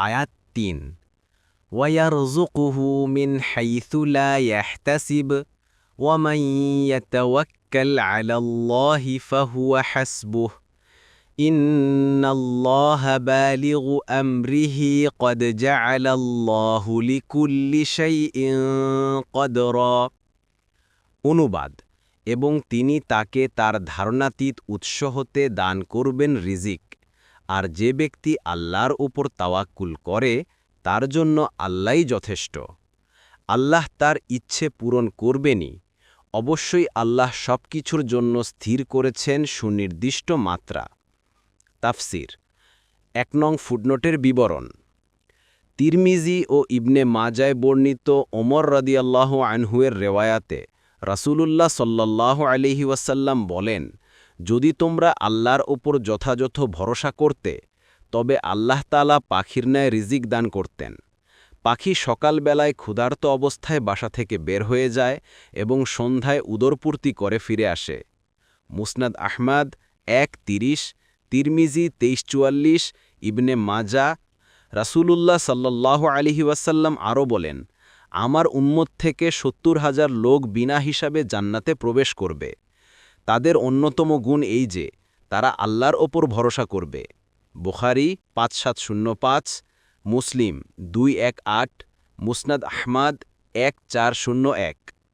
আয়াত ৩ ওয়ারযুকুহু মিন হাইথু লা ইয়াহতাসিব ওয়া মান ইয়াতাওয়াক্কাল আলাল্লাহি ফাহুয়া হাসবুহ ইন্নাল্লাহা বালিগু আমরিহি ক্বাদ জাআলাল্লাহু লিকুল্লি শাইইন কদরা। অনুবাদ, এবং তিনি তাকে তার ধারণাতীত উৎস হতে দান করবেন রিজিক। আর যে ব্যক্তি আল্লাহর উপর তাওয়াক্কুল করে তার জন্য আল্লাহই যথেষ্ট। আল্লাহ তার ইচ্ছে পূরণ করবেনই। অবশ্যই আল্লাহ সবকিছুর জন্য স্থির করেছেন সুনির্দিষ্ট মাত্রা। তাফসির ১ নং ফুটনোটের বিবরণ। তিরমিজি ও ইবনে মাজায় বর্ণিত ওমর রাদিয়াল্লাহু আনহুয়ের রেওয়ায়াতে রাসূলুল্লাহ সাল্লাল্লাহু আলাইহি ওয়াসাল্লাম বলেন, যদি তোমরা আল্লাহর ওপর যথাযথ ভরসা করতে তবে আল্লাহ তাআলা পাখির ন্যায় রিজিক দান করতেন। পাখি সকালবেলায় ক্ষুধার্ত অবস্থায় বাসা থেকে বের হয়ে যায় এবং সন্ধ্যায় উদরপূর্তি করে ফিরে আসে। মুসনাদ আহমাদ ১:৩০, তিরমিজি ২৩:৪৪, ইবনে মাজা। রাসূলুল্লাহ সাল্লাল্লাহু আলাইহি ওয়াসাল্লাম আরও বলেন, আমার উম্মত থেকে ৭০,০০০ লোক বিনা হিসাবে জান্নাতে প্রবেশ করবে। তাদের অন্যতম গুণ এই যে তারা আল্লাহর ওপর ভরসা করবে। বুখারী ৫৭০৫, মুসলিম ২১৮, মুসনাদ আহমাদ ১৪০১।